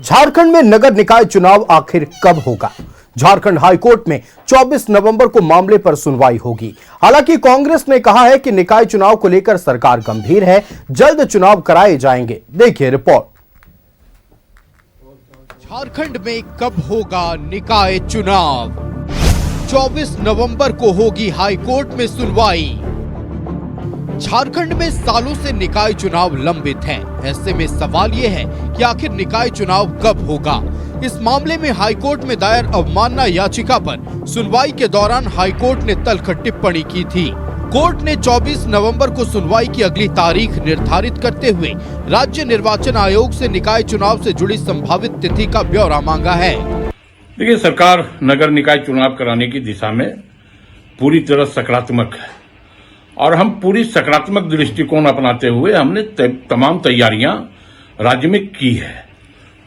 झारखंड में नगर निकाय चुनाव आखिर कब होगा? झारखंड हाईकोर्ट में 24 नवंबर को मामले पर सुनवाई होगी। हालांकि कांग्रेस ने कहा है कि निकाय चुनाव को लेकर सरकार गंभीर है, जल्द चुनाव कराए जाएंगे। देखिए रिपोर्ट। झारखंड में कब होगा निकाय चुनाव? 24 नवंबर को होगी हाईकोर्ट में सुनवाई। झारखंड में सालों से निकाय चुनाव लंबित है। ऐसे में सवाल ये है कि आखिर निकाय चुनाव कब होगा। इस मामले में हाईकोर्ट में दायर अवमानना याचिका पर सुनवाई के दौरान हाईकोर्ट ने तल्ख टिप्पणी की थी। कोर्ट ने 24 नवंबर को सुनवाई की अगली तारीख निर्धारित करते हुए राज्य निर्वाचन आयोग से निकाय चुनाव से जुड़ी संभावित तिथि का ब्यौरा मांगा है। देखिए, सरकार नगर निकाय चुनाव कराने की दिशा में पूरी तरह सकारात्मक है और हम पूरी सकारात्मक दृष्टिकोण अपनाते हुए हमने तमाम तैयारियां राज्य में की है।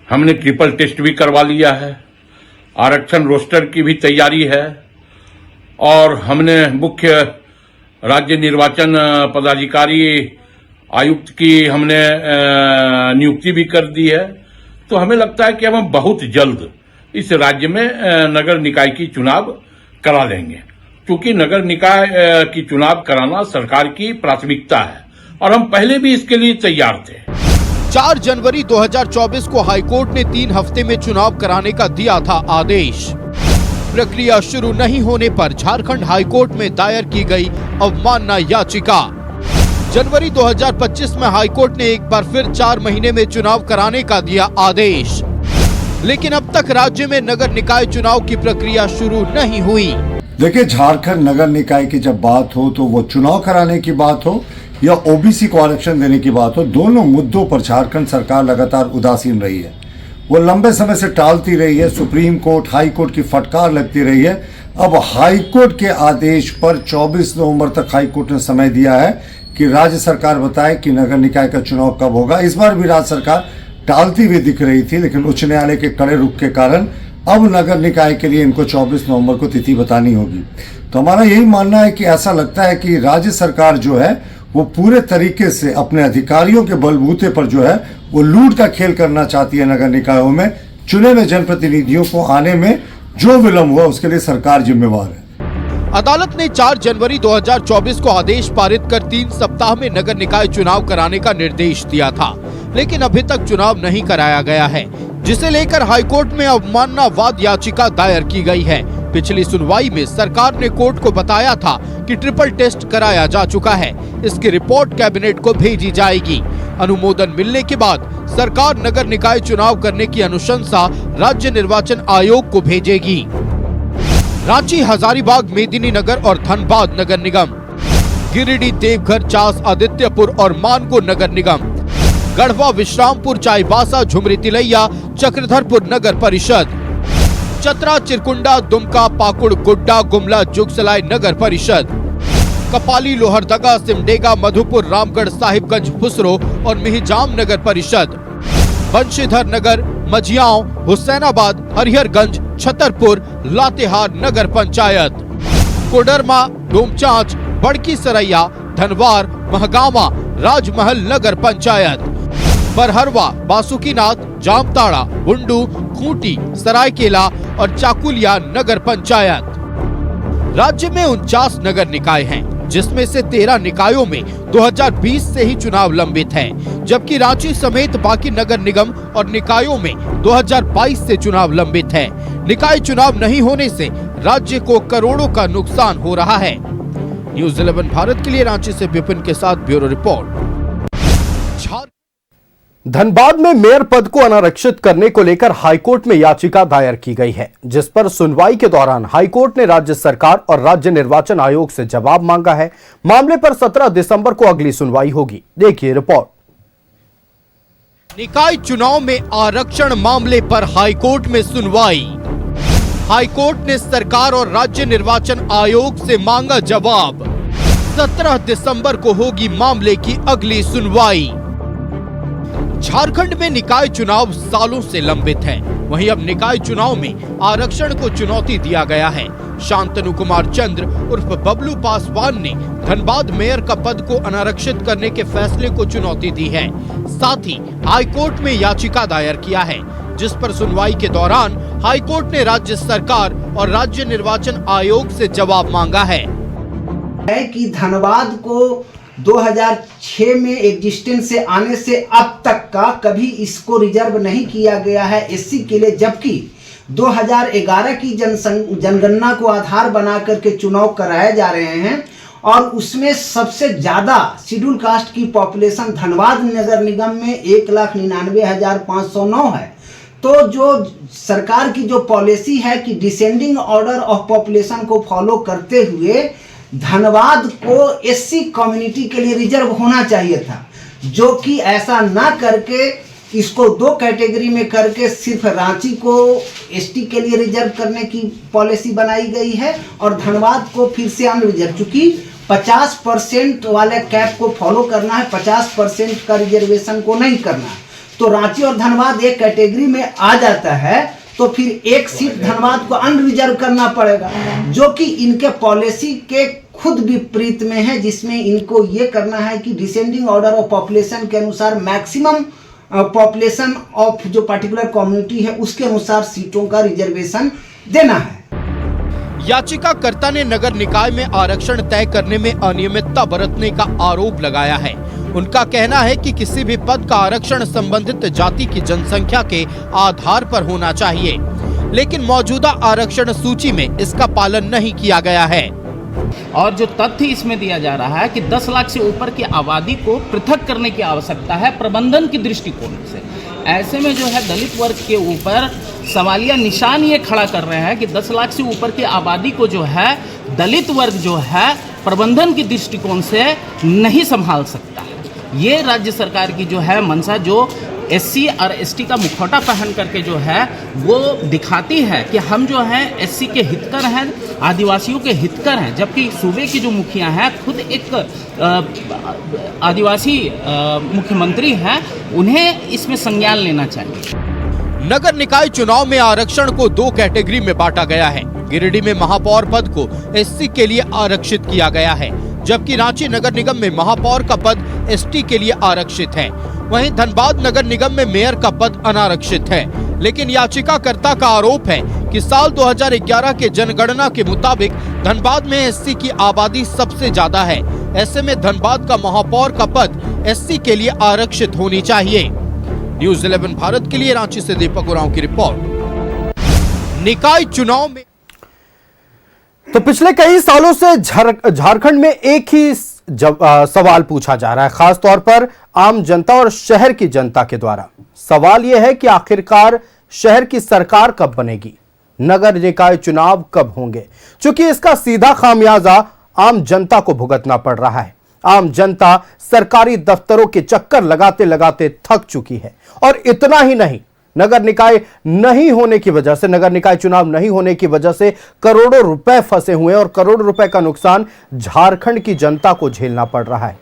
हमने ट्रिपल टेस्ट भी करवा लिया है, आरक्षण रोस्टर की भी तैयारी है और हमने मुख्य राज्य निर्वाचन पदाधिकारी आयुक्त की हमने नियुक्ति भी कर दी है। तो हमें लगता है कि अब हम बहुत जल्द इस राज्य में नगर निकाय की चुनाव करा लेंगे, क्योंकि नगर निकाय की चुनाव कराना सरकार की प्राथमिकता है और हम पहले भी इसके लिए तैयार थे। 4 जनवरी 2024 को हाईकोर्ट ने 3 हफ्ते में चुनाव कराने का दिया था आदेश। प्रक्रिया शुरू नहीं होने पर झारखंड हाईकोर्ट में दायर की गई अवमानना याचिका। जनवरी 2025 में हाईकोर्ट ने एक बार फिर 4 महीने में चुनाव कराने का दिया आदेश, लेकिन अब तक राज्य में नगर निकाय चुनाव की प्रक्रिया शुरू नहीं हुई। देखिए, झारखंड नगर निकाय की जब बात हो तो वो चुनाव कराने की बात हो या ओबीसी को आरक्षण देने की बात हो, दोनों मुद्दों पर झारखंड सरकार लगातार उदासीन रही है। वो लंबे समय से टालती रही है। सुप्रीम कोर्ट, हाई कोर्ट की फटकार लगती रही है। अब हाई कोर्ट के आदेश पर 24 नवंबर तक हाई कोर्ट ने समय दिया है कि राज्य सरकार बताए कि नगर निकाय का चुनाव कब होगा। इस बार भी राज्य सरकार टालती हुई दिख रही थी, लेकिन उच्च न्यायालय के कड़े रुख के कारण अब नगर निकाय के लिए इनको 24 नवंबर को तिथि बतानी होगी। तो हमारा यही मानना है कि ऐसा लगता है कि राज्य सरकार जो है वो पूरे तरीके से अपने अधिकारियों के बलबूते पर जो है वो लूट का खेल करना चाहती है। नगर निकायों में चुने हुए जनप्रतिनिधियों को आने में जो विलंब हुआ उसके लिए सरकार जिम्मेवार है। अदालत ने 4 जनवरी 2024 को आदेश पारित कर 3 सप्ताह में नगर निकाय चुनाव कराने का निर्देश दिया था, लेकिन अभी तक चुनाव नहीं कराया गया है, जिसे लेकर हाईकोर्ट में अवमानना वाद याचिका दायर की गई है। पिछली सुनवाई में सरकार ने कोर्ट को बताया था कि ट्रिपल टेस्ट कराया जा चुका है। इसकी रिपोर्ट कैबिनेट को भेजी जाएगी। अनुमोदन मिलने के बाद सरकार नगर निकाय चुनाव करने की अनुशंसा राज्य निर्वाचन आयोग को भेजेगी। रांची, हजारीबाग, मेदिनीनगर और धनबाद नगर निगम, गिरिडीह, देवघर, चास, आदित्यपुर और मानगो नगर निगम, गढ़वा, विश्रामपुर, चाईबासा, झुमरी तिलैया, चक्रधरपुर नगर परिषद, चतरा, चिरकुंडा, दुमका, पाकुड़, गुड्डा, गुमला, जुगसलाई नगर परिषद, कपाली, लोहरदगा, सिमडेगा, मधुपुर, रामगढ़, साहिबगंज, फुसरो और मिहिजाम नगर परिषद, बंशीधर नगर, मझियाओं, हुसैनाबाद, हरिहरगंज, छतरपुर, लातेहार नगर पंचायत, कोडरमा, डोमचांच, बड़की सरैया, धनवार, महगामा, राजमहल नगर पंचायत, बरहरवा, बासुकीनाथ, जामताड़ा, बुंडू, खूंटी, सरायकेला और चाकुलिया नगर पंचायत। राज्य में 49 नगर निकाय हैं, जिसमें से 13 निकायों में 2020 से ही चुनाव लंबित है, जबकि रांची समेत बाकी नगर निगम और निकायों में 2022 से चुनाव लंबित है। निकाय चुनाव नहीं होने से राज्य को करोड़ों का नुकसान हो रहा है। न्यूज़ 11 भारत के लिए रांची से विपिन के साथ ब्यूरो रिपोर्ट। धनबाद में मेयर पद को अनारक्षित करने को लेकर हाईकोर्ट में याचिका दायर की गई है, जिस पर सुनवाई के दौरान हाईकोर्ट ने राज्य सरकार और राज्य निर्वाचन आयोग से जवाब मांगा है। मामले पर 17 दिसंबर को अगली सुनवाई होगी। देखिए रिपोर्ट। निकाय चुनाव में आरक्षण मामले पर हाईकोर्ट में सुनवाई। हाईकोर्ट ने सरकार और राज्य निर्वाचन आयोग से मांगा जवाब। 17 दिसंबर को होगी मामले की अगली सुनवाई। झारखंड में निकाय चुनाव सालों से लंबित है, वहीं अब निकाय चुनाव में आरक्षण को चुनौती दिया गया है। शांतनु कुमार चंद्र उर्फ बबलू पासवान ने धनबाद मेयर का पद को अनारक्षित करने के फैसले को चुनौती दी है। साथ ही हाईकोर्ट में याचिका दायर किया है। जिस पर सुनवाई के दौरान हाईकोर्ट ने राज्य सरकार और राज्य निर्वाचन आयोग से जवाब मांगा है कि धनबाद को 2006 में एग्जिस्टेंस से आने से अब तक का कभी इसको रिजर्व नहीं किया गया है एससी के लिए, जबकि 2011 की जनगणना को आधार बना करके चुनाव कराए जा रहे हैं और उसमें सबसे ज़्यादा शेड्यूल कास्ट की पॉपुलेशन धनबाद नगर निगम में 1,99,509 है। तो जो सरकार की जो पॉलिसी है कि डिसेंडिंग ऑर्डर ऑफ पॉपुलेशन को फॉलो करते हुए धनबाद को एससी कम्युनिटी के लिए रिजर्व होना चाहिए था, जो कि ऐसा ना करके इसको 2 कैटेगरी में करके सिर्फ रांची को एसटी के लिए रिजर्व करने की पॉलिसी बनाई गई है और धनबाद को फिर से अनरिजर्व, चूंकि 50% वाले कैप को फॉलो करना है, 50% का रिजर्वेशन को नहीं करना। तो रांची और धनबाद एक कैटेगरी में आ जाता है तो फिर एक सीट धनबाद को अनरिजर्व करना पड़ेगा, जो कि इनके पॉलिसी के खुद विपरीत में है, जिसमें इनको ये करना है कि डिसेंडिंग ऑर्डर ऑफ पॉपुलेशन के अनुसार मैक्सिमम पॉपुलेशन ऑफ जो पर्टिकुलर कम्युनिटी है उसके अनुसार सीटों का रिजर्वेशन देना है। याचिकाकर्ता ने नगर निकाय में आरक्षण तय करने में अनियमितता बरतने का आरोप लगाया है। उनका कहना है कि किसी भी पद का आरक्षण संबंधित जाति की जनसंख्या के आधार पर होना चाहिए, लेकिन मौजूदा आरक्षण सूची में इसका पालन नहीं किया गया है। और जो तथ्य इसमें दिया जा रहा है कि 10 लाख से ऊपर की आबादी को पृथक करने की आवश्यकता है प्रबंधन की दृष्टिकोण से। ऐसे में जो है दलित वर्ग के ऊपर सवालिया निशान ये खड़ा कर रहे हैं कि 10 लाख से ऊपर की आबादी को जो है दलित वर्ग जो है प्रबंधन की दृष्टिकोण से नहीं संभाल सकता। ये राज्य सरकार की जो है मंशा, जो एससी और एसटी का मुखौटा पहन करके जो है वो दिखाती है कि हम जो हैं एससी के हितकर हैं, आदिवासियों के हितकर हैं, जबकि सूबे की जो मुखिया हैं खुद एक आदिवासी मुख्यमंत्री हैं, उन्हें इसमें संज्ञान लेना चाहिए। नगर निकाय चुनाव में आरक्षण को 2 कैटेगरी में बांटा गया है। गिरिडीह में महापौर पद को एससी के लिए आरक्षित किया गया है, जबकि रांची नगर निगम में महापौर का पद एसटी के लिए आरक्षित है। वहीं धनबाद नगर निगम में मेयर का पद अनारक्षित है। लेकिन याचिकाकर्ता का आरोप है कि साल 2011 के जनगणना के मुताबिक धनबाद में एससी की आबादी सबसे ज्यादा है। ऐसे में धनबाद का महापौर का पद एससी के लिए आरक्षित होनी चाहिए। न्यूज़ 11 भारत के लिए रांची से दीपक उरांव की रिपोर्ट। निकाय चुनाव में तो पिछले कई सालों से झारखंड में एक ही सवाल पूछा जा रहा है, खास तौर पर आम जनता और शहर की जनता के द्वारा। सवाल यह है कि आखिरकार शहर की सरकार कब बनेगी, नगर निकाय चुनाव कब होंगे, क्योंकि इसका सीधा खामियाजा आम जनता को भुगतना पड़ रहा है। आम जनता सरकारी दफ्तरों के चक्कर लगाते लगाते थक चुकी है। और इतना ही नहीं, नगर निकाय नहीं होने की वजह से, नगर निकाय चुनाव नहीं होने की वजह से करोड़ों रुपए फंसे हुए और करोड़ों रुपए का नुकसान झारखंड की जनता को झेलना पड़ रहा है।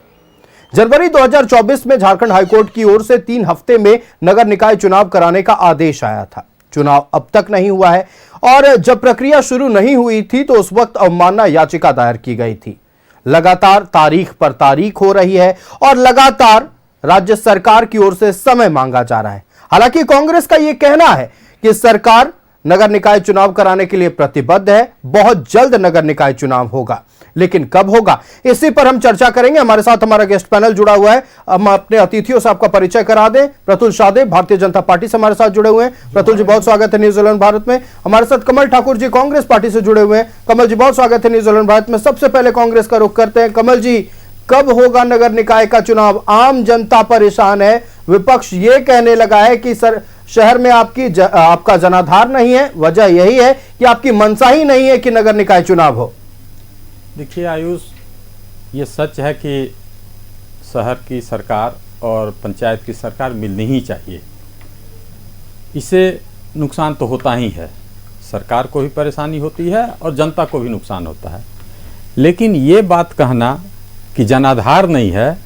जनवरी 2024 में झारखंड हाईकोर्ट की ओर से 3 हफ्ते में नगर निकाय चुनाव कराने का आदेश आया था। चुनाव अब तक नहीं हुआ है और जब प्रक्रिया शुरू नहीं हुई थी तो उस वक्त अवमानना याचिका दायर की गई थी। लगातार तारीख पर तारीख हो रही है और लगातार राज्य सरकार की ओर से समय मांगा जा रहा है। हालांकि कांग्रेस का यह कहना है कि सरकार नगर निकाय चुनाव कराने के लिए प्रतिबद्ध है, बहुत जल्द नगर निकाय चुनाव होगा, लेकिन कब होगा इसी पर हम चर्चा करेंगे। हमारे साथ हमारा गेस्ट पैनल जुड़ा हुआ है। हम अपने अतिथियों से आपका परिचय करा दें। प्रतुल शाहदेव भारतीय जनता पार्टी से हमारे साथ जुड़े हुए हैं। प्रतुल जी बहुत स्वागत है न्यूज़ 11 भारत में। हमारे साथ कमल ठाकुर जी कांग्रेस पार्टी से जुड़े हुए हैं। कमल जी बहुत स्वागत है न्यूज़ 11 भारत में। सबसे पहले कांग्रेस का रुख करते हैं। कमल जी, कब होगा नगर निकाय का चुनाव? आम जनता परेशान है, विपक्ष ये कहने लगा है कि सर शहर में आपका जनाधार नहीं है, वजह यही है कि आपकी मंशा ही नहीं है कि नगर निकाय चुनाव हो। देखिए आयुष, ये सच है कि शहर की सरकार और पंचायत की सरकार मिलनी ही चाहिए। इससे नुकसान तो होता ही है, सरकार को भी परेशानी होती है और जनता को भी नुकसान होता है। लेकिन ये बात कहना कि जनाधार नहीं है,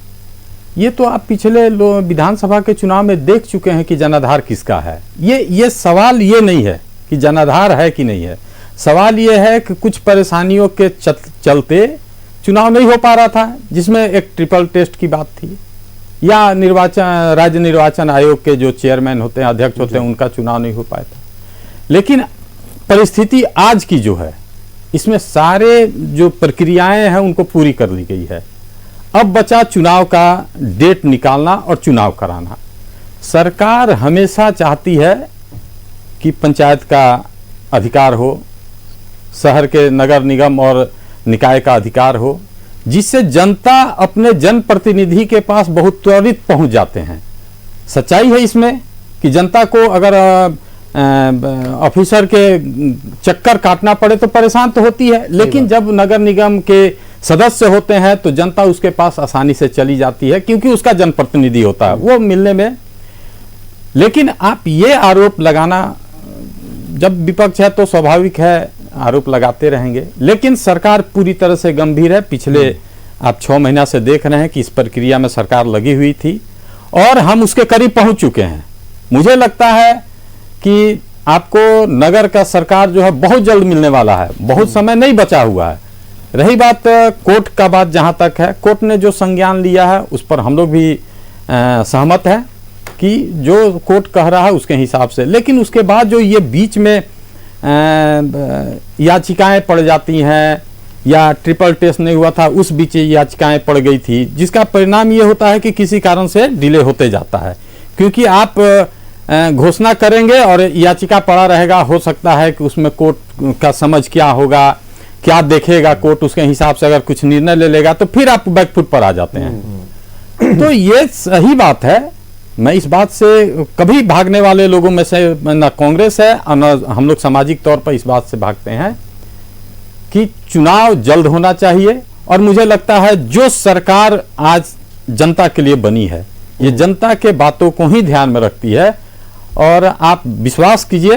ये तो आप पिछले विधानसभा के चुनाव में देख चुके हैं कि जनाधार किसका है। ये सवाल ये नहीं है कि जनाधार है कि नहीं है, सवाल ये है कि कुछ परेशानियों के चलते चुनाव नहीं हो पा रहा था, जिसमें एक ट्रिपल टेस्ट की बात थी। या राज्य निर्वाचन आयोग के जो चेयरमैन होते हैं, अध्यक्ष होते हैं, उनका चुनाव नहीं हो पाया था। लेकिन परिस्थिति आज की जो है, इसमें सारे जो प्रक्रियाएं हैं उनको पूरी कर ली गई है। अब बचा चुनाव का डेट निकालना और चुनाव कराना। सरकार हमेशा चाहती है कि पंचायत का अधिकार हो, शहर के नगर निगम और निकाय का अधिकार हो, जिससे जनता अपने जनप्रतिनिधि के पास बहुत त्वरित पहुंच जाते हैं। सच्चाई है इसमें कि जनता को अगर ऑफिसर के चक्कर काटना पड़े तो परेशान तो होती है, लेकिन जब नगर निगम के सदस्य होते हैं तो जनता उसके पास आसानी से चली जाती है, क्योंकि उसका जनप्रतिनिधि होता है वो मिलने में। लेकिन आप ये आरोप लगाना, जब विपक्ष है तो स्वाभाविक है आरोप लगाते रहेंगे, लेकिन सरकार पूरी तरह से गंभीर है। पिछले आप 6 महीना से देख रहे हैं कि इस प्रक्रिया में सरकार लगी हुई थी और हम उसके करीब पहुंच चुके हैं। मुझे लगता है कि आपको नगर का सरकार जो है बहुत जल्द मिलने वाला है, बहुत समय नहीं बचा हुआ है। रही बात कोर्ट का बात, जहां तक है, कोर्ट ने जो संज्ञान लिया है उस पर हम लोग भी सहमत है कि जो कोर्ट कह रहा है उसके हिसाब से। लेकिन उसके बाद जो ये बीच में याचिकाएं पड़ जाती हैं या ट्रिपल टेस्ट नहीं हुआ था, उस बीच याचिकाएं पड़ गई थी, जिसका परिणाम ये होता है कि किसी कारण से डिले होते जाता है। क्योंकि आप घोषणा करेंगे और याचिका पड़ा रहेगा, हो सकता है कि उसमें कोर्ट का समझ क्या होगा, क्या देखेगा कोर्ट, उसके हिसाब से अगर कुछ निर्णय ले लेगा तो फिर आप बैकफुट पर आ जाते हैं। तो ये सही बात है। मैं इस बात से कभी भागने वाले लोगों में से न कांग्रेस है और न हम लोग सामाजिक तौर पर इस बात से भागते हैं कि चुनाव जल्द होना चाहिए। और मुझे लगता है जो सरकार आज जनता के लिए बनी है, ये जनता के बातों को ही ध्यान में रखती है। और आप विश्वास कीजिए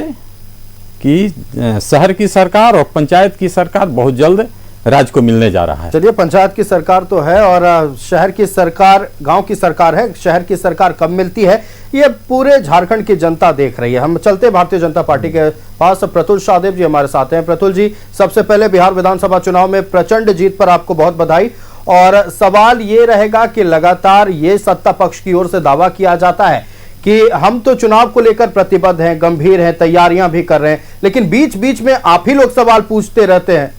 कि शहर की सरकार और पंचायत की सरकार बहुत जल्द राज्य को मिलने जा रहा है। चलिए, पंचायत की सरकार तो है और शहर की सरकार, गांव की सरकार है, शहर की सरकार कब मिलती है ये पूरे झारखंड की जनता देख रही है। हम चलते भारतीय जनता पार्टी के पास। प्रतुल शाहदेव जी हमारे साथ हैं। प्रतुल जी, सबसे पहले बिहार विधानसभा चुनाव में प्रचंड जीत पर आपको बहुत बधाई। और सवाल ये रहेगा कि लगातार ये सत्ता पक्ष की ओर से दावा किया जाता है कि हम तो चुनाव को लेकर प्रतिबद्ध हैं, गंभीर हैं, तैयारियां भी कर रहे हैं, लेकिन बीच बीच में आप ही लोग सवाल पूछते रहते हैं।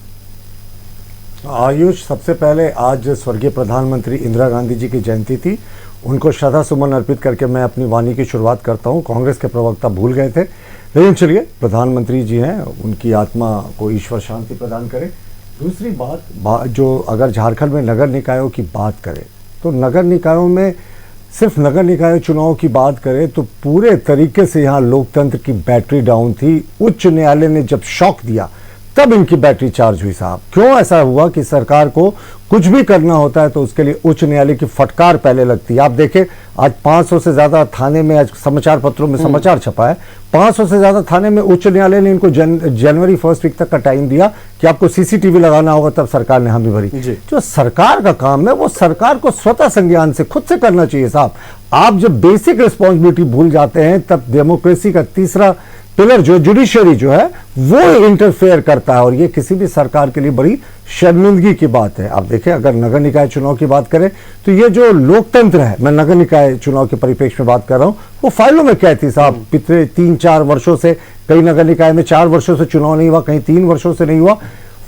आयुष, सबसे पहले आज स्वर्गीय प्रधानमंत्री इंदिरा गांधी जी की जयंती थी, उनको श्रद्धा सुमन अर्पित करके मैं अपनी वाणी की शुरुआत करता हूं। कांग्रेस के प्रवक्ता भूल गए थे, लेकिन चलिए, प्रधानमंत्री जी हैं, उनकी आत्मा को ईश्वर शांति प्रदान करे। दूसरी बात जो अगर झारखंड में नगर निकायों की बात करें तो नगर निकायों में सिर्फ नगर निकाय चुनाव की बात करें तो पूरे तरीके से यहाँ लोकतंत्र की बैटरी डाउन थी। उच्च न्यायालय ने जब शॉक दिया तब इनकी बैटरी चार्ज हुई। साहब, क्यों ऐसा हुआ कि सरकार को कुछ भी करना होता है तो उसके लिए उच्च न्यायालय की फटकार पहले लगती है। आप देखें, आज 500 से ज्यादा थाने में, आज समाचार पत्रों में समाचार छपा है, 500 से ज्यादा थाने में उच्च न्यायालय ने इनको जनवरी 1 वीक तक का टाइम दिया कि आपको सीसीटीवी लगाना होगा, तब सरकार ने हामी भरी। जो सरकार का काम है वो सरकार को स्वतः संज्ञान से खुद से करना चाहिए। साहब, आप जब बेसिक रिस्पॉन्सिबिलिटी भूल जाते हैं तब डेमोक्रेसी का तीसरा पिलर जो जुडिशरी जो है वो इंटरफेयर करता है, और ये किसी भी सरकार के लिए बड़ी शर्मिंदगी की बात है। आप देखें, अगर नगर निकाय चुनाव की बात करें तो ये जो लोकतंत्र है, मैं नगर निकाय चुनाव के परिप्रेक्ष्य में बात कर रहा हूं, वो फाइलों में कैद थी। साहब, पिछले 3-4 वर्षों से, कई नगर निकाय में 4 वर्षों से चुनाव नहीं हुआ, कहीं 3 वर्षों से नहीं हुआ,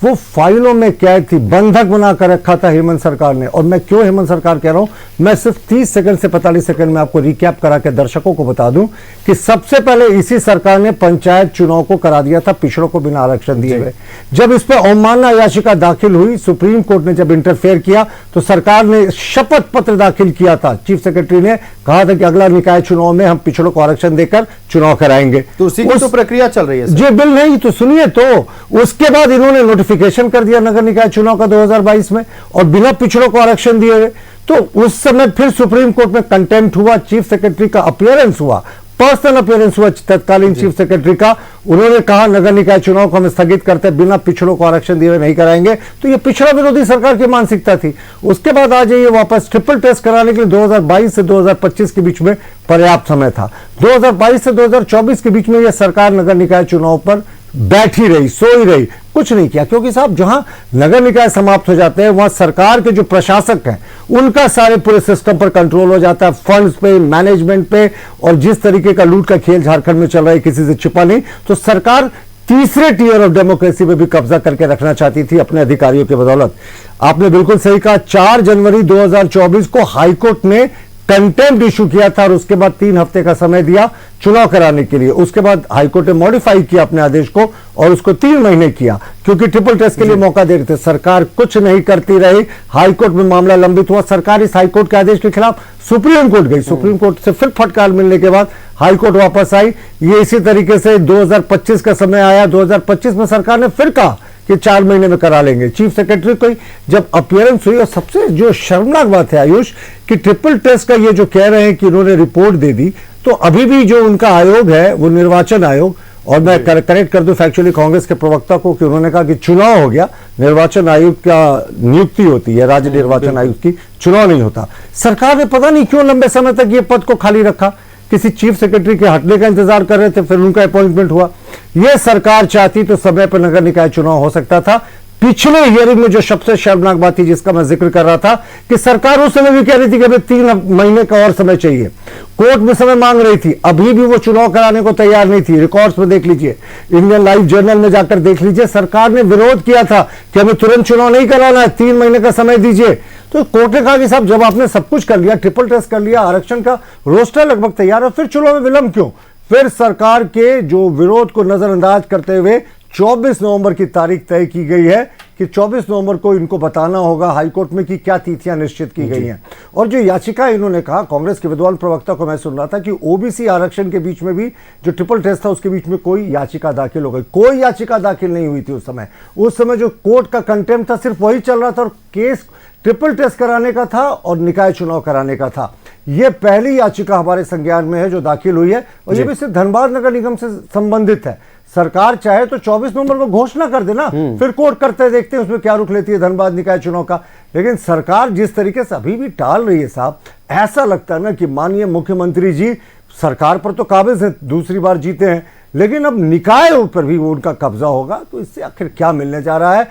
वो फाइलों में कैद थी, बंधक बना कर रखा था हेमंत सरकार ने। और मैं क्यों हेमंत सरकार कह रहा हूं, मैं सिर्फ 30 सेकंड से 45 सेकंड में आपको रिकैप करा के दर्शकों को बता दूं कि सबसे पहले इसी सरकार ने पंचायत चुनाव को करा दिया था पिछड़ों को बिना आरक्षण दिए हुए। जब इस पर अवमानना याचिका दाखिल हुई, सुप्रीम कोर्ट ने जब इंटरफेयर किया तो सरकार ने शपथ पत्र दाखिल किया था। चीफ सेक्रेटरी ने कहा था कि अगला निकाय चुनाव में हम पिछड़ों को आरक्षण देकर चुनाव कराएंगे। तो उसी की तो प्रक्रिया चल रही है जी, बिल नहीं तो सुनिए, तो उसके बाद इन्होंने नोटिफिकेशन कर दिया नगर निकाय चुनाव का 2022 में, और बिना पिछड़ों को आरक्षण दिए हुए। तो उस समय फिर सुप्रीम कोर्ट में कंटेम्प्ट हुआ, चीफ सेक्रेटरी का अपीयरेंस हुआ, पर्सनल अपीयरेंस हुआ तत्कालीन चीफ सेक्रेटरी का। उन्होंने कहा नगर निकाय चुनाव को हम स्थगित करते, बिना पिछड़ों को आरक्षण दिए हुए नहीं कराएंगे। तो ये पिछड़ा विरोधी सरकार की मानसिकता थी। उसके बाद आ जाइए वापस, ट्रिपल टेस्ट कराने के लिए 2022 से 2025 के बीच में पर्याप्त समय था। 2022 से 2024 के बीच में यह सरकार नगर निकाय चुनाव पर बैठी रही, सोई रही, कुछ नहीं किया। क्योंकि साहब जहां नगर निकाय समाप्त हो जाते हैं वहां सरकार के जो प्रशासक हैं उनका सारे पूरे सिस्टम पर कंट्रोल हो जाता है, फंड्स पे, मैनेजमेंट पे। और जिस तरीके का लूट का खेल झारखंड में चल रहा है किसी से छिपा नहीं, तो सरकार तीसरे टीयर ऑफ डेमोक्रेसी पे भी कब्जा करके रखना चाहती थी अपने अधिकारियों के बदौलत। आपने बिल्कुल सही कहा, 4 जनवरी 2024 को हाईकोर्ट ने कंटेम्प्ट इशू किया था और उसके बाद 3 हफ्ते का समय दिया चुनाव कराने के लिए। उसके बाद हाईकोर्ट ने मॉडिफाई किया अपने आदेश को और उसको 3 महीने किया, क्योंकि ट्रिपल टेस्ट के लिए मौका दे रहे थे। सरकार कुछ नहीं करती रही, हाईकोर्ट में मामला लंबित हुआ। सरकार इस हाईकोर्ट के आदेश के खिलाफ सुप्रीम कोर्ट गई, सुप्रीम कोर्ट से फिर फटकार मिलने के बाद हाईकोर्ट वापस आई। ये इसी तरीके से 2025 का समय आया, 2025 में सरकार ने फिर कहा कि 4 महीने में करा लेंगे। चीफ सेक्रेटरी को जब अपीयरेंस हुई, और सबसे जो शर्मनाक बात है आयुष कि ट्रिपल टेस्ट का ये जो कह रहे हैं कि उन्होंने रिपोर्ट दे दी, तो अभी भी जो उनका आयोग है वो निर्वाचन आयोग, और मैं करेक्ट कर दूं फैक्चुअली कांग्रेस के प्रवक्ता को कि उन्होंने कहा कि चुनाव हो गया, निर्वाचन आयोग का नियुक्ति होती है, राज्य निर्वाचन आयोग की, चुनाव नहीं होता। सरकार ने पता नहीं क्यों लंबे समय तक ये पद को खाली रखा, किसी चीफ सेक्रेटरी के हटने का इंतजार कर रहे थे, फिर उनका अपॉइंटमेंट हुआ। यह सरकार चाहती तो समय पर नगर निकाय चुनाव हो सकता था। पिछले हियरिंग में जो सबसे शर्मनाक बात थी जिसका मैं जिक्र कर रहा था कि सरकार उस समय भी कह रही थी कि हमें 3 महीने का और समय चाहिए, कोर्ट में समय मांग रही थी, अभी भी वो चुनाव कराने को तैयार नहीं थी। रिकॉर्ड्स में देख लीजिए, इंडियन लाइफ जर्नल में जाकर देख लीजिए, सरकार ने विरोध किया था कि हमें तुरंत चुनाव नहीं कराना है, 3 महीने का समय दीजिए। तो कोर्ट ने कहा कि साहब जब आपने सब कुछ कर लिया, ट्रिपल टेस्ट कर लिया, आरक्षण का रोस्टर लगभग तैयार है, फिर चुनाव में विलंब क्यों? फिर सरकार के जो विरोध को नजरअंदाज करते हुए 24 नवंबर की तारीख तय की गई है कि 24 नवंबर को इनको बताना होगा हाईकोर्ट में कि क्या तिथियां निश्चित की गई हैं। और जो याचिका इन्होंने कहा, कांग्रेस के विद्वान प्रवक्ता को मैं सुन रहा था कि ओबीसी आरक्षण के बीच में भी जो ट्रिपल टेस्ट था उसके बीच में कोई याचिका दाखिल हो गई। कोई याचिका दाखिल नहीं हुई थी उस समय जो कोर्ट का कंटेम्प्ट था सिर्फ वही चल रहा था, और केस ट्रिपल टेस्ट कराने का था और निकाय चुनाव कराने का था। यह पहली याचिका हमारे संज्ञान में है जो दाखिल हुई है, और यह भी सिर्फ धनबाद नगर निगम से संबंधित है। सरकार चाहे तो 24 नवंबर को घोषणा कर देना, फिर कोर्ट करते देखते हैं उसमें क्या रुख लेती है धनबाद निकाय चुनाव का। लेकिन सरकार जिस तरीके से अभी भी टाल रही है साहब, ऐसा लगता है ना कि माननीय मुख्यमंत्री जी सरकार पर तो काबिज है, दूसरी बार जीते हैं, लेकिन अब निकाय पर भी वो उनका कब्जा होगा। तो इससे आखिर क्या मिलने जा रहा है?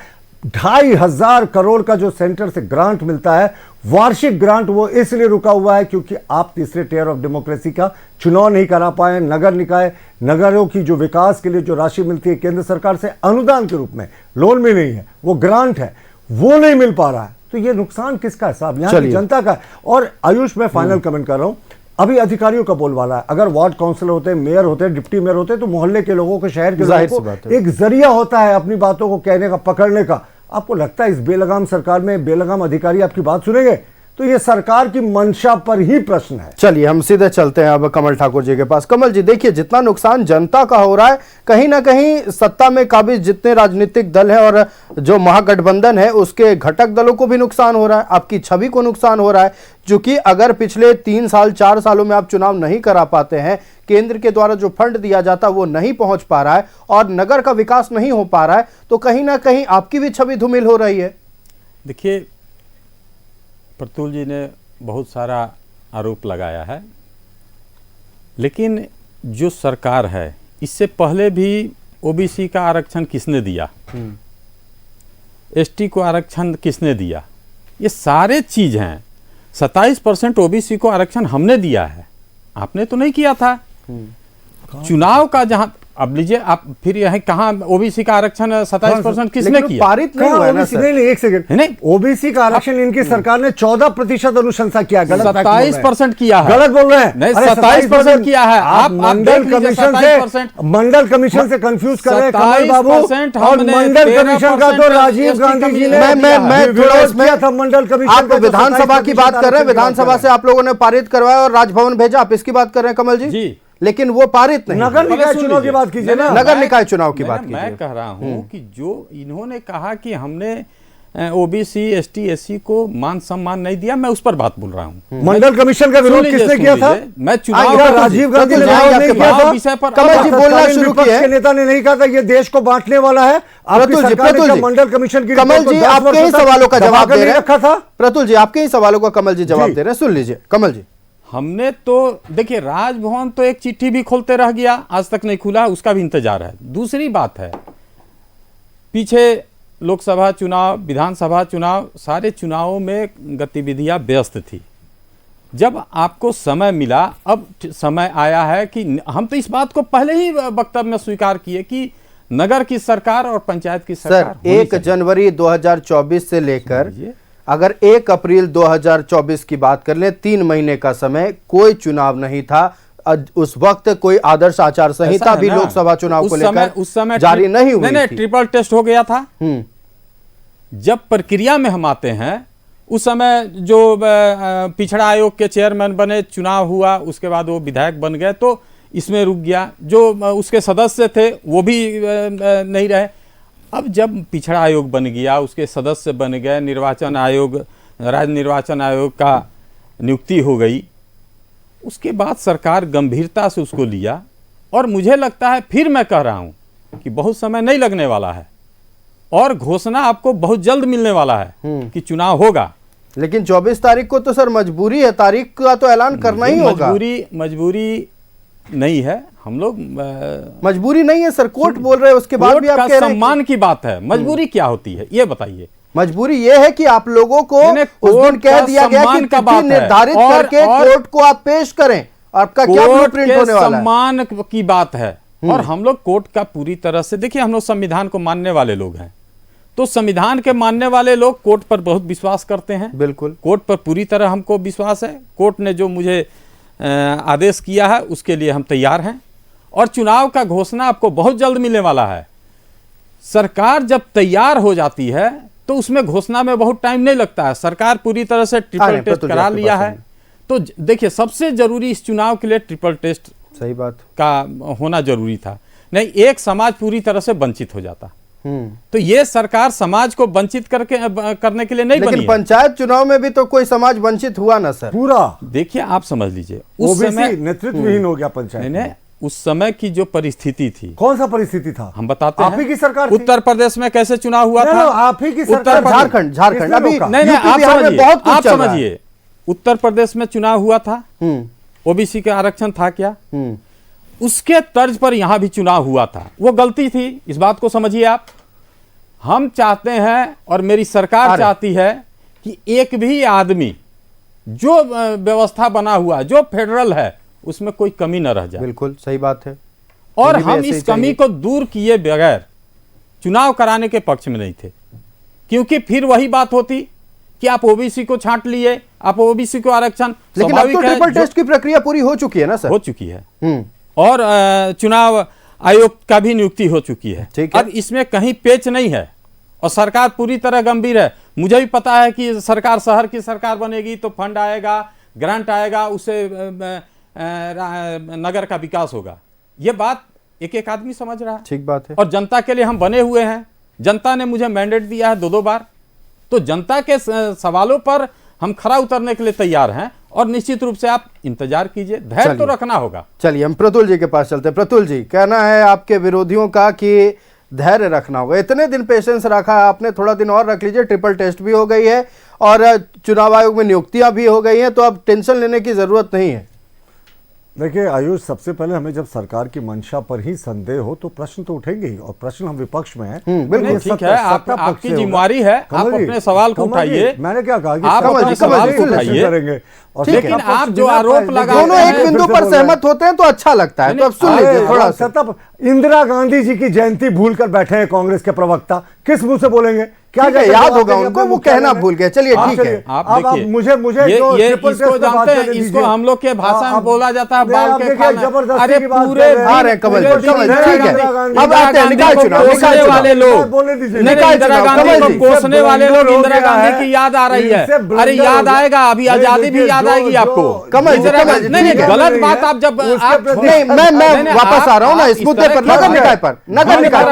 2,500 करोड़ का जो सेंटर से ग्रांट मिलता है, वार्षिक ग्रांट, वो इसलिए रुका हुआ है क्योंकि आप तीसरे टियर ऑफ डेमोक्रेसी का चुनाव नहीं करा पाए। नगर निकाय, नगरों की जो विकास के लिए जो राशि मिलती है केंद्र सरकार से अनुदान के रूप में, लोन में नहीं है, वो ग्रांट है, वो नहीं मिल पा रहा है। तो ये नुकसान किसका है साहब? यहाँ की जनता का। और आयुष, मैं फाइनल कमेंट कर रहा हूं, अभी अधिकारियों का बोलबाला है। अगर वार्ड काउंसिलर होते हैं, मेयर होते हैं, डिप्टी मेयर होते हैं, तो मोहल्ले के लोगों को, शहर के लोगों को एक जरिया होता है अपनी बातों को कहने का, पकड़ने का। आपको लगता है इस बेलगाम सरकार में बेलगाम अधिकारी आपकी बात सुनेंगे? तो ये सरकार की मंशा पर ही प्रश्न है। चलिए हम सीधे चलते हैं अब कमल ठाकुर जी के पास। कमल जी, देखिए जितना नुकसान जनता का हो रहा है, कहीं ना कहीं सत्ता में काबिज जितने राजनीतिक दल है और जो महागठबंधन है उसके घटक दलों को भी नुकसान हो रहा है, आपकी छवि को नुकसान हो रहा है। क्योंकि अगर पिछले 3 साल 4 सालों में आप चुनाव नहीं करा पाते हैं, केंद्र के द्वारा जो फंड दिया जाता वो नहीं पहुंच पा रहा है और नगर का विकास नहीं हो पा रहा है, तो कहीं ना कहीं आपकी भी छवि धूमिल हो रही है। देखिए, प्रतुल जी ने बहुत सारा आरोप लगाया है, लेकिन जो सरकार है, इससे पहले भी ओबीसी का आरक्षण किसने दिया, एसटी को आरक्षण किसने दिया, ये सारे चीज हैं। 27% ओबीसी को आरक्षण हमने दिया है, आपने तो नहीं किया था। चुनाव का जहां, अब लीजिए आप, फिर यह कहाँ ओबीसी का आरक्षण 27% किसने किया? पारित नहीं हुआ है ना सर। नहीं, एक सेकंड, नहीं, ओबीसी का आरक्षण इनकी सरकार ने 14% अनुशंसा किया, गलत 27% किया है, गलत बोल रहे हैं। नहीं, 27% किया है। आप मंडल कमीशन से कंफ्यूज कर रहे हैं कमल बाबू, और मंडल कमीशन का तो राजीव गांधी जी ने, मैं थोड़ा उसमें था मंडल कमीशन। आप विधानसभा की बात कर रहे हैं, विधानसभा से आप लोगों ने पारित करवाया और राजभवन भेजा, आप इसकी बात कर रहे हैं कमल जी? लेकिन वो पारित नहीं। नगर निकाय चुनाव की बात कीजिए ना, नगर निकाय चुनाव की बात कीजिए। मैं कह रहा हूं कि जो इन्होंने कहा कि हमने ओबीसी, एसटी, एससी को मान सम्मान नहीं दिया, मैं उस पर बात बोल रहा हूं। मंडल कमीशन का विरोध किसने किया था? मैं चुनाव, राजीव गांधी ने नहीं किया था विषय पर। कमल जी बोलना शुरू किए, नेता ने नहीं कहा था ये देश को बांटने वाला है। आपकी सरकार ने मंडल कमीशन की, कमल जी आपके ही सवालों का जवाब दे रहे हैं। रखा था प्रतुल जी, आपके ही सवालों का कमल जी जवाब दे रहे हैं, सुन लीजिए कमल जी। हमने तो देखिए, राजभवन तो एक चिट्ठी भी खोलते रह गया, आज तक नहीं खुला, उसका भी इंतजार है। दूसरी बात है, पीछे लोकसभा चुनाव, विधानसभा चुनाव, सारे चुनावों में गतिविधियां व्यस्त थी। जब आपको समय मिला, अब समय आया है कि हम तो इस बात को पहले ही वक्तव्य में स्वीकार किए कि नगर की सरकार और पंचायत की सरकार सर 1 जनवरी 2024 से लेकर अगर 1 अप्रैल 2024 की बात कर लें, 3 महीने का समय, कोई चुनाव नहीं था। उस वक्त कोई आदर्श आचार संहिता भी लोकसभा चुनाव को लेकर उस समय जारी नहीं हुई नहीं, थी। ट्रिपल टेस्ट हो गया था। जब प्रक्रिया में हम आते हैं, उस समय जो पिछड़ा आयोग के चेयरमैन बने, चुनाव हुआ, उसके बाद वो विधायक बन गए, तो इसमें रुक गया। जो उसके सदस्य थे वो भी नहीं रहे। अब जब पिछड़ा आयोग बन गया, उसके सदस्य बन गए, निर्वाचन आयोग, राज्य निर्वाचन आयोग का नियुक्ति हो गई, उसके बाद सरकार गंभीरता से उसको लिया। और मुझे लगता है, फिर मैं कह रहा हूं कि बहुत समय नहीं लगने वाला है और घोषणा आपको बहुत जल्द मिलने वाला है कि चुनाव होगा। लेकिन 24 तारीख को तो सर मजबूरी है, तारीख का तो ऐलान करना ही होगा। मजबूरी नहीं है, हम लोग मजबूरी नहीं है सर, कोर्ट बोल रहे हैं, उसके बाद भी आप कह रहे हैं सम्मान की बात है। मजबूरी क्या होती है ये बताइए। मजबूरी ये है कि आप लोगों को उस दिन कह दिया गया कि तिथि निर्धारित करके कोर्ट को आप पेश करें, आपका क्या ब्लूप्रिंट होने वाला है। सम्मान की बात है। और हम लोग कोर्ट का पूरी तरह से, देखिए, हम लोग संविधान को मानने वाले लोग हैं, तो संविधान के मानने वाले लोग कोर्ट पर बहुत विश्वास करते हैं। बिल्कुल, कोर्ट पर पूरी तरह हमको विश्वास है। कोर्ट ने जो मुझे आदेश किया है उसके लिए हम तैयार हैं। और चुनाव का घोषणा आपको बहुत जल्द मिलने वाला है। सरकार जब तैयार हो जाती है तो उसमें घोषणा में बहुत टाइम नहीं लगता है। सरकार पूरी तरह से ट्रिपल टेस्ट करा लिया है। तो देखिए, सबसे जरूरी इस चुनाव के लिए ट्रिपल टेस्ट, सही बात, का होना जरूरी था। नहीं, एक समाज पूरी तरह से वंचित हो जाता। तो ये सरकार समाज को वंचित करने के लिए नहीं बनी है। लेकिन पंचायत चुनाव में भी तो कोई समाज वंचित हुआ ना सर। पूरा देखिए, आप समझ लीजिए, उस समय नेतृत्वहीन हो गया पंचायत। नहीं, उस समय की जो परिस्थिति थी, कौन सा परिस्थिति था, हम बताते हैं। आप ही की सरकार थी। उत्तर प्रदेश में कैसे चुनाव हुआ था? आप ही की सरकार। झारखंड अभी नहीं, आप समझिए, उत्तर प्रदेश में चुनाव हुआ था, ओबीसी का आरक्षण था क्या? उसके तर्ज पर यहां भी चुनाव हुआ था। वो गलती थी, इस बात को समझिए आप। हम चाहते हैं और मेरी सरकार चाहती है कि एक भी आदमी, जो व्यवस्था बना हुआ, जो फेडरल है, उसमें कोई कमी न रह जाए। बिल्कुल सही बात है। और हम इस कमी को दूर किए बगैर चुनाव कराने के पक्ष में नहीं थे, क्योंकि फिर वही बात होती कि आप ओबीसी को छांट लिए, आप ओबीसी को आरक्षण। लेकिन अब तो ट्रिपल टेस्ट की प्रक्रिया पूरी हो चुकी है ना सर? हो चुकी है। और चुनाव आयोग का भी नियुक्ति हो चुकी है। अब इसमें कहीं पेच नहीं है और सरकार पूरी तरह गंभीर है। मुझे भी पता है कि सरकार, शहर की सरकार बनेगी तो फंड आएगा, ग्रांट आएगा, उससे नगर का विकास होगा। ये बात एक एक आदमी समझ रहा है। ठीक बात है। और जनता के लिए हम बने हुए हैं। जनता ने मुझे मैंडेट दिया है 2-2 बार, तो जनता के सवालों पर हम खरा उतरने के लिए तैयार हैं। और निश्चित रूप से आप इंतजार कीजिए, धैर्य तो रखना होगा। चलिए, हम प्रतुल जी के पास चलते हैं। प्रतुल जी, कहना है आपके विरोधियों का कि धैर्य रखना होगा। इतने दिन पेशेंस रखा है आपने, थोड़ा दिन और रख लीजिए। ट्रिपल टेस्ट भी हो गई है और चुनाव आयोग में नियुक्तियां भी हो गई हैं, तो अब टेंशन लेने की जरूरत नहीं है। देखिए आयुष, सबसे पहले हमें जब सरकार की मंशा पर ही संदेह हो तो प्रश्न तो उठेंगे ही, और प्रश्न हम विपक्ष में हैं। बिल्कुल ठीक है, आपकी जिम्मेवारी है, आप अपने सवाल को उठाइए। मैंने क्या कहा कि आप अपने सवाल को उठाइए करेंगे। और लेकिन आप जो आरोप लगा, दोनों एक बिंदु पर सहमत होते हैं तो अच्छा लगता है। तो अब सुन लीजिए थोड़ा सा। तब इंदिरा गांधी जी की जयंती भूलकर बैठे हैं कांग्रेस के प्रवक्ता, किस मुंह से बोलेंगे? क्या याद होगा उनको, वो कहना भूल गए। चलिए ठीक है, आप देखिए, मुझे इसको जानते हैं, इसको हम लोग के भाषा में बोला जाता है बाल के खाना। अरे पूरे कमल ठीक है, अब आते हैं निकाय चुनाव। कोसने वाले लोग, इंदिरा गांधी को कोसने वाले लोग, इंदिरा गांधी की याद आ रही है। अरे याद आएगा, अभी आजादी भी याद आएगी आपको। कमल नहीं, गलत बात आप जब नहीं, मैं वापस आ रहा हूँ ना इस मुद्दे पर, नगर निकाय पर। नगर निकाय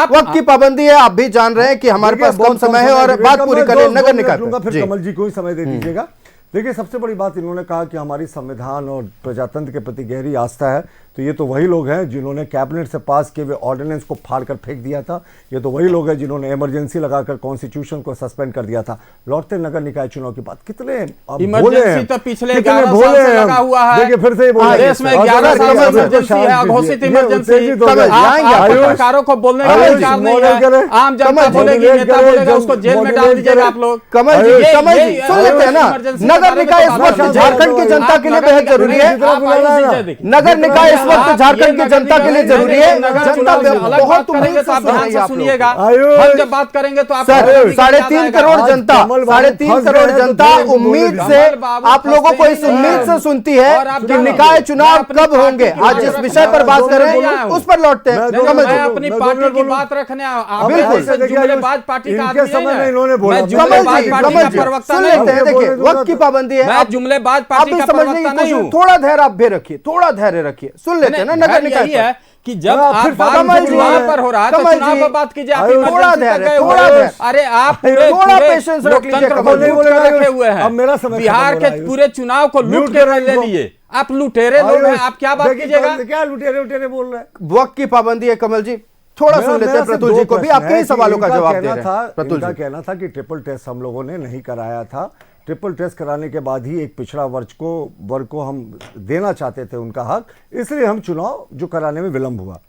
वक्त की पाबंदी है, आप भी जान रहे हैं कि हमारे पास कम समय है और बात पूरी करें। नगर निकाय पर फिर कमल जी को ही समय दे दीजिएगा। देखिए, सबसे बड़ी बात इन्होंने कहा कि हमारी संविधान और प्रजातंत्र के प्रति गहरी आस्था है, तो ये तो वही लोग हैं जिन्होंने कैबिनेट से पास किए हुए ऑर्डिनेंस को फाड़ कर फेंक दिया था। ये तो वही लोग हैं जिन्होंने इमरजेंसी लगाकर कॉन्स्टिट्यूशन को सस्पेंड कर दिया था। लौटते नगर निकाय चुनाव की बात, कितने इमरजेंसी तो पिछले 11 साल से लगा हुआ है। देखिए, फिर से ही बोल देश में 11 साल से इमरजेंसी है, अघोषित इमरजेंसी। पत्रकारों को बोलने का अधिकार नहीं है। आम जनता बोलेगी, नेता बोलेगा, उसको जेल में डाल दीजिएगा आप लोग। कमल जी सुन लेते हैं ना, नगर निकाय इस वक्त झारखंड की जनता के लिए बेहद जरूरी है। नगर निकाय इस वक्त झारखंड की जनता के लिए जरूरी है। जनता बहुत उम्मीद से सुन रही है। आप सुनिएगा, हम जब बात करेंगे तो आप 3.5 करोड़ जनता, 3.5 करोड़ जनता उम्मीद से, आप लोगों को इस उम्मीद से सुनती है कि निकाय चुनाव कब होंगे। आज जिस विषय पर बात कर रहे हैं उस पर लौटते हैं। कमल जी अपनी पार्टी की बात रखने, बिल्कुल जुमलेबाज पार्टी का आदमी समय में है। इन्होंने बोला, मैं जुमलेबाज पार्टी का प्रवक्ता सुन नहीं लेते हैं। देखिए, वक्त की पाबंदी है। मैं जुमलेबाज पार्टी का प्रवक्ता नहीं हूं। थोड़ा धैर्य आप भी रखिए, थोड़ा धैर्य रखिए। सुन लेते हैं ना नगर निकाय यही है कि जब हाँ, आप फिर बात कमल जी चुनाव पर हो रहा है तो कमल चुनाव जी, पर बात कीजिए। आप थोड़ा इमरजेंसी धैर्य, तक गए थोड़ा हुए। धैर्य। अरे आप पूरे थोड़ा पेशेंस रख लीजिए लोकतंत्र को कमल जी। लूट कर रखे हुए हैं। अब मेरा समय बिहार खत्म हो के रहा है। पूरे चुनाव को लूट म्यूट के करें ले इनको। लिए। आप लुटेरे लोग हैं, आप क्या बात देखिए, कीजिएगा? क्या लुटेरे बोल रहे हैं। वक्त की पाबंदी है कमल जी, थोड़ा सुन लेते हैं प्रतुल जी को भी। आपके ही सवालों का जवाब दे रहे हैं प्रतुल जी। कहना था कि ट्रिपल टेस्ट हम लोगों ने नहीं कराया था। ट्रिपल टेस्ट कराने के बाद ही एक पिछड़ा वर्ग को हम देना चाहते थे उनका हक, इसलिए हम चुनाव जो कराने में विलंब हुआ।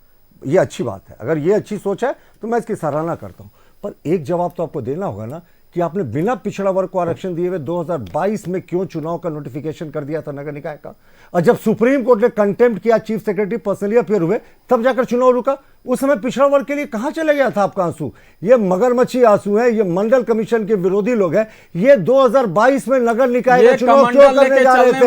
ये अच्छी बात है, अगर ये अच्छी सोच है तो मैं इसकी सराहना करता हूं। पर एक जवाब तो आपको देना होगा ना कि आपने बिना पिछड़ा वर्ग को आरक्षण दिए हुए 2022 में क्यों चुनाव का नोटिफिकेशन कर दिया था नगर निकाय का। और जब सुप्रीम कोर्ट ने कंटेम्प्ट किया, चीफ सेक्रेटरी पर्सनली अपीयर हुए, तब जाकर चुनाव रुका। उस समय पिछड़ा वर्ग के लिए कहां चले गया था आपका आंसू? ये मगरमच्छी आंसू है, ये मंडल कमीशन के विरोधी लोग हैं। ये 2022 में नगर निकाय का चुनाव क्यों करने जा रहे थे?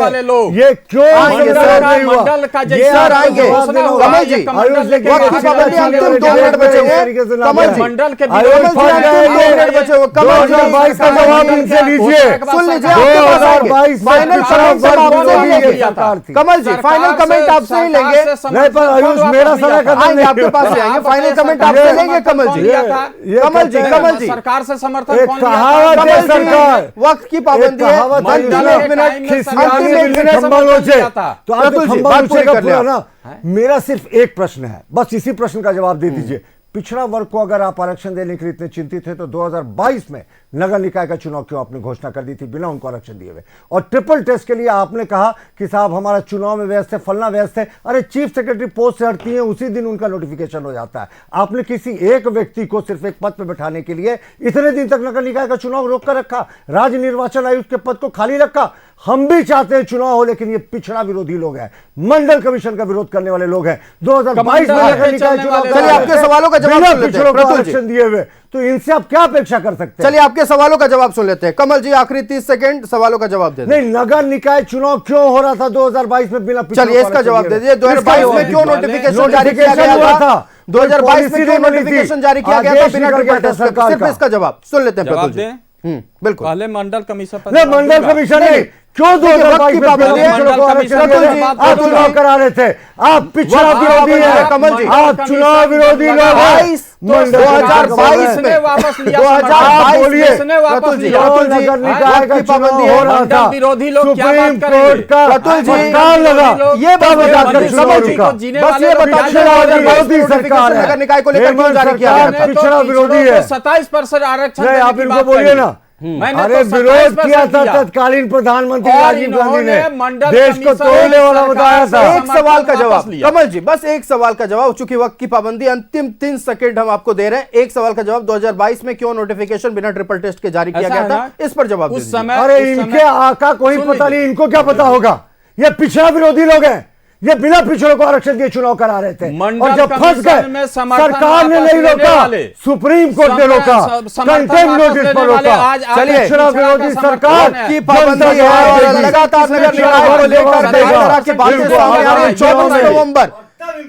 ये क्यों मंडल का सर आएंगे कमल जी, वक्त की पाबंदी, अंतिम 2 मिनट बचे हुए कमल जी। मंडल के कमल जी 2022 का जवाब इनसे लीजिए। सुन लीजिए, आपके पास आएंगे। फाइनल कमेंट आपसे ही लेंगे कमल जी, फाइनल कमेंट आपसे ही लेंगे। नहीं, पर आयुष मेरा सलाह करना आएंगे, आपके पास से आएंगे। फाइनल कमेंट आपसे लेंगे कमल जी। कमल जी सरकार से समर्थन कौन कहावत है सरकार, वक्त की पाबंदी है। अंतिम 1 मिनट, अंतिम 1 मिनट तो आप खंबा नीचे का पूरा ना। मेरा सिर्फ एक प्रश्न है, बस इसी प्रश्न का जवाब दे दीजिए। पिछड़ा वर्ग को अगर आप आरक्षण देने के लिए इतने चिंतित थे तो 2022 में नगर निकाय का चुनाव क्यों आपने घोषणा कर दी थी बिना उनको आरक्षण दिए हुए? और ट्रिपल टेस्ट के लिए आपने कहा कि साहब हमारा चुनाव में व्यस्त है, फलना व्यस्त है। अरे चीफ सेक्रेटरी पोस्ट से हटती है, उसी दिन उनका नोटिफिकेशन हो जाता है। आपने किसी एक व्यक्ति को सिर्फ एक पद पर बैठाने के लिए इतने दिन तक नगर निकाय का चुनाव रोक कर रखा, राज्य निर्वाचन आयुक्त के पद को खाली रखा। हम भी चाहते हैं चुनाव हो, लेकिन ये पिछड़ा विरोधी लोग हैं, मंडल कमीशन का विरोध करने वाले लोग हैं। 2022 में नगर निकाय चुनाव, चलिए आपके सवालों का जवाब सुन लेते हैं प्रतुल जी। आरक्षण दिए हुए, तो इनसे आप क्या अपेक्षा कर सकते हैं? चलिए आपके सवालों का जवाब सुन लेते हैं कमल जी। आखिरी 30 सेकंड सवालों का जवाब दे दें। नहीं, नगर निकाय चुनाव क्यों हो रहा था 2022 में बिना पिछड़ा? चलिए इसका जवाब दे दीजिए। 2022 में क्यों नोटिफिकेशन जारी किया गया था? 2022 में क्यों नोटिफिकेशन जारी किया गया था बिना ट्रिपल टेस्ट के? सिर्फ इसका जवाब सुन लेते हैं प्रतुल जी। बिल्कुल, पहले मंडल कमीशन पर नहीं, मंडल कमीशन नहीं, क्यों 2022 में आप चुनाव करा रहे थे? आप पिछड़ा विरोधी है कमल जी, आप चुनाव विरोधी लोग हैं। 2022 में वापस लिया, 2022 में वापस लिया। नगर निकाय का चुनाव हो रहा था, विरोधी लोग क्या बात सुप्रीम करेंगे? कोर्ट का प्रतुल जी, फटकार लगा, ये बात तब जाकर बताइए चुनाव कमल जी, रुका। बस ये बताइए विरोधी सरकार है, नगर निकाय को लेकर क्यों जारी किया गया था? पिछड़ा विरोधी है। 27% आरक्षण नहीं, आप इनको बोलिए ना। अरे विरोध किया था तत्कालीन प्रधानमंत्री राजीव गांधी ने, देश को तोड़ने वाला बताया था। एक सवाल का जवाब कमल जी, बस एक सवाल का जवाब। चूंकि वक्त की पाबंदी, अंतिम 3 सेकंड हम आपको दे रहे हैं। एक सवाल का जवाब, 2022 में क्यों नोटिफिकेशन बिना ट्रिपल टेस्ट के जारी किया गया था, इस पर जवाब उस समय। अरे इनके आका को ही पता नहीं, इनको क्या पता होगा? ये पिछड़ा विरोधी लोग हैं, ये बिना पिछड़ों को आरक्षण दिए चुनाव करा रहे थे। और जब फंस गए, सरकार ने नहीं रोका, सुप्रीम कोर्ट ने रोका, कंटेम्प्ट नोटिस पर रोका। चलिए, पिछड़ा विरोधी सरकार की पाबंदी है और लगातार नगर निकाय को लेकर कई तरह की बातें सामने आ रही हैं। 24 नवंबर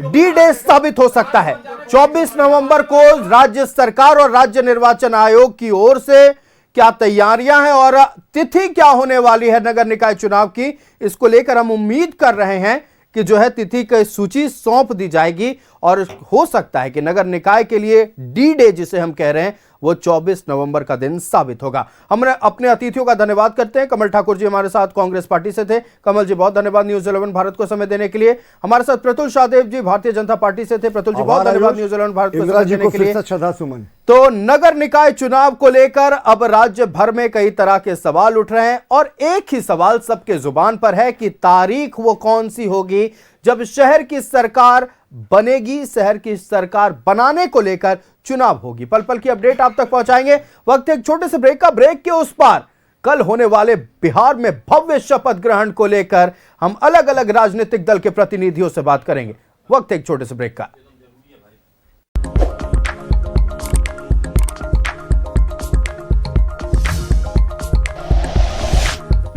डी डे साबित हो सकता है। 24 नवंबर को राज्य सरकार और राज्य निर्वाचन आयोग की ओर से क्या तैयारियां हैं और तिथि क्या होने वाली है नगर निकाय चुनाव की, इसको लेकर हम उम्मीद कर रहे हैं कि जो है तिथि की सूची सौंप दी जाएगी और हो सकता है कि नगर निकाय के लिए डी डे जिसे हम कह रहे हैं वो 24 नवंबर का दिन साबित होगा। हम अपने अतिथियों का धन्यवाद करते हैं। कमल ठाकुर जी हमारे साथ कांग्रेस पार्टी से थे। कमल जी बहुत धन्यवाद न्यूज़ 11 भारत को समय देने के लिए। हमारे साथ प्रतुल शाहदेव जी भारतीय जनता पार्टी से थे। प्रतुल जी बहुत धन्यवाद न्यूज़ 11 भारत को समय देने के लिए। श्रद्धासुमन। तो नगर निकाय चुनाव को लेकर अब राज्य भर में कई तरह के सवाल उठ रहे हैं और एक ही सवाल सबके जुबान पर है कि तारीख वो कौन सी होगी जब शहर की सरकार बनेगी, शहर की सरकार बनाने को लेकर चुनाव होगी। पल पल की अपडेट आप तक पहुंचाएंगे। वक्त एक छोटे से ब्रेक का। ब्रेक के उस पार कल होने वाले बिहार में भव्य शपथ ग्रहण को लेकर हम अलग अलग राजनीतिक दल के प्रतिनिधियों से बात करेंगे। वक्त एक छोटे से ब्रेक का।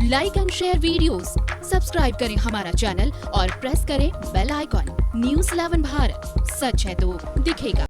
Like and share videos, subscribe करें हमारा चैनल और प्रेस करें बेल आइकॉन। न्यूज़ 11 भारत, सच है तो दिखेगा।